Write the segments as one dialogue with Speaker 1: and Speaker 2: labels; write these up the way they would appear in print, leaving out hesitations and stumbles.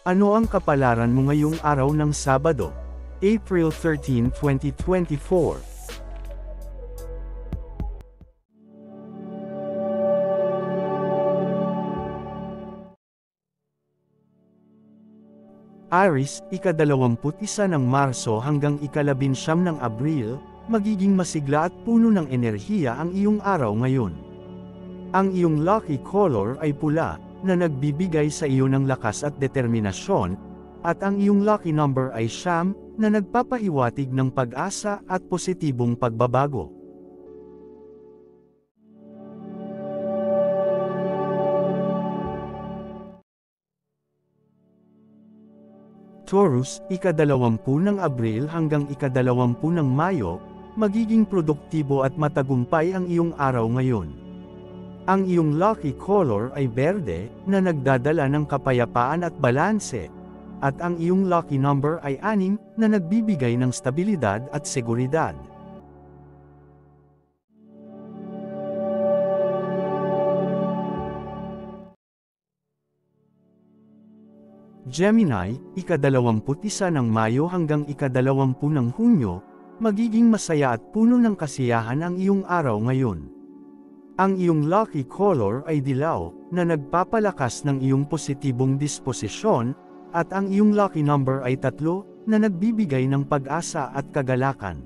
Speaker 1: Ano ang kapalaran mo ngayong araw ng Sabado, April 13, 2024? Aries, ika-21 ng Marso hanggang ika-19 ng Abril, magiging masigla at puno ng enerhiya ang iyong araw ngayon. Ang iyong lucky color ay pula, na nagbibigay sa iyo ng lakas at determinasyon, at ang iyong lucky number ay 9, na nagpapahiwatig ng pag-asa at positibong pagbabago. Taurus, ika-20 ng Abril hanggang ika-20 ng Mayo, magiging produktibo at matagumpay ang iyong araw ngayon. Ang iyong lucky color ay berde, na nagdadala ng kapayapaan at balanse, at ang iyong lucky number ay 6, na nagbibigay ng stabilidad at seguridad. Gemini, ika-21 ng Mayo hanggang ika-20 ng Hunyo, magiging masaya at puno ng kasiyahan ang iyong araw ngayon. Ang iyong lucky color ay dilaw, na nagpapalakas ng iyong positibong disposisyon, at ang iyong lucky number ay 3, na nagbibigay ng pag-asa at kagalakan.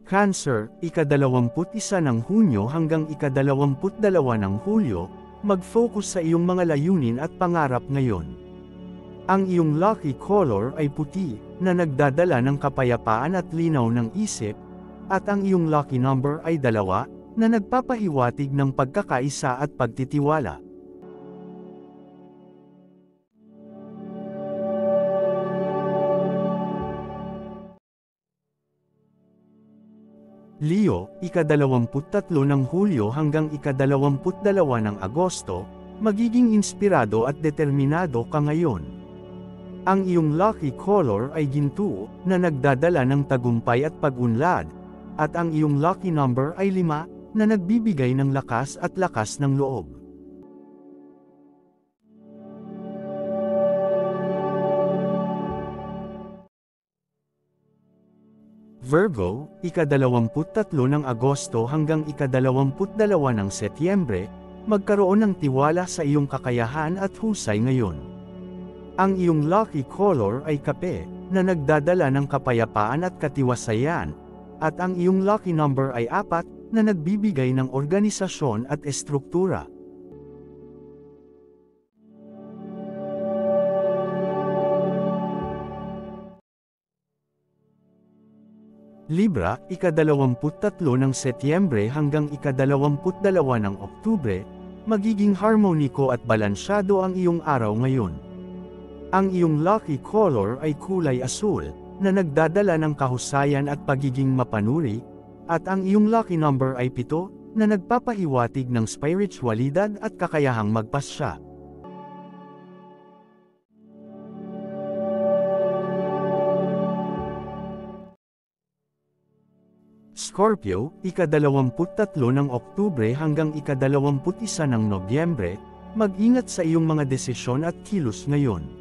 Speaker 1: Cancer, ika-21 ng Hunyo hanggang ika-22 ng Hulyo, mag-focus sa iyong mga layunin at pangarap ngayon. Ang iyong lucky color ay puti, na nagdadala ng kapayapaan at linaw ng isip, at ang iyong lucky number ay 2, na nagpapahiwatig ng pagkakaisa at pagtitiwala. Leo, ika-23 ng Hulyo hanggang ika-22 ng Agosto, magiging inspirado at determinado ka ngayon. Ang iyong lucky color ay ginto, na nagdadala ng tagumpay at pag-unlad, at ang iyong lucky number ay 5, na nagbibigay ng lakas at lakas ng loob. Virgo, ika-23 ng Agosto hanggang ika-22 ng Setyembre, magkaroon ng tiwala sa iyong kakayahan at husay ngayon. Ang iyong lucky color ay kape, na nagdadala ng kapayapaan at katiwasayan, at ang iyong lucky number ay 4, na nagbibigay ng organisasyon at estruktura. Libra, ika-23 ng Setyembre hanggang ika-22 ng Oktubre, magiging harmoniko at balansyado ang iyong araw ngayon. Ang iyong lucky color ay kulay asul, na nagdadala ng kahusayan at pagiging mapanuri, at ang iyong lucky number ay 7, na nagpapahiwatig ng spiritualidad at kakayahang magpasya. Scorpio, ika-23 ng Oktubre hanggang ika-21 ng Nobyembre, mag-ingat sa iyong mga desisyon at kilos ngayon.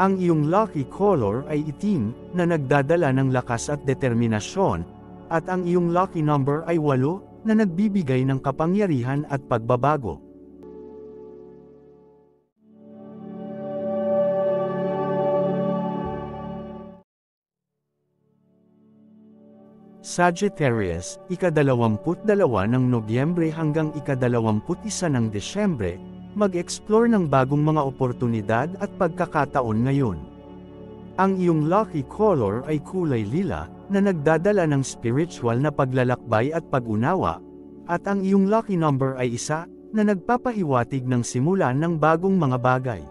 Speaker 1: Ang iyong lucky color ay itim, na nagdadala ng lakas at determinasyon, at ang iyong lucky number ay 8, na nagbibigay ng kapangyarihan at pagbabago. Sagittarius, ika-22 ng Nobyembre hanggang ika-21 ng Desyembre, mag-explore ng bagong mga oportunidad at pagkakataon ngayon. Ang iyong lucky color ay kulay lila, na nagdadala ng spiritual na paglalakbay at pag-unawa, at ang iyong lucky number ay 1, na nagpapahiwatig ng simulan ng bagong mga bagay.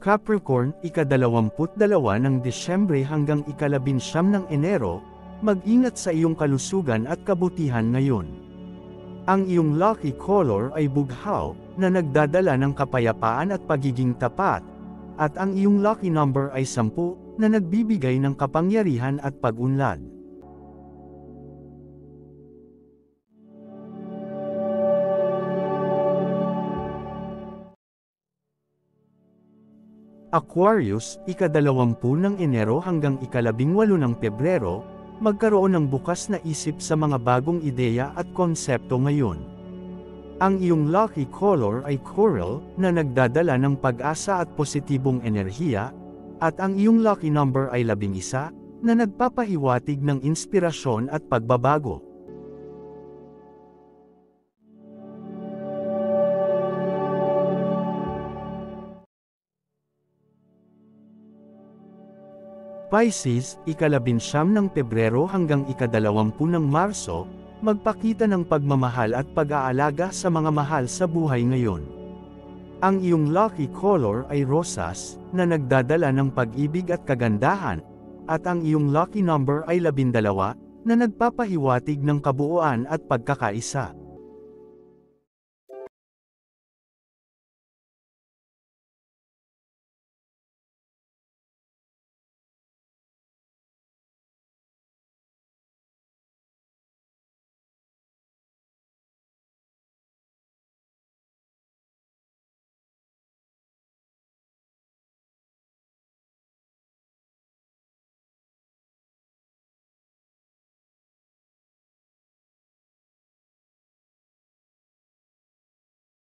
Speaker 1: Capricorn, ika-22 ng Disyembre hanggang ika-19 ng Enero, mag-ingat sa iyong kalusugan at kabutihan ngayon. Ang iyong lucky color ay bughaw, na nagdadala ng kapayapaan at pagiging tapat, At ang iyong lucky number ay 10, na nagbibigay ng kapangyarihan at pag-unlad. Aquarius, ika-20 ng Enero hanggang ika-18 ng Pebrero, magkaroon ng bukas na isip sa mga bagong ideya at konsepto ngayon. Ang iyong lucky color ay coral, na nagdadala ng pag-asa at positibong enerhiya, at ang iyong lucky number ay 11, na nagpapahiwatig ng inspirasyon at pagbabago. Pisces, ika-19 ng Pebrero hanggang ika-20 ng Marso, magpakita ng pagmamahal at pag-aalaga sa mga mahal sa buhay ngayon. Ang iyong lucky color ay rosas, na nagdadala ng pag-ibig at kagandahan, at ang iyong lucky number ay 12, na nagpapahiwatig ng kabuuan at pagkakaisa.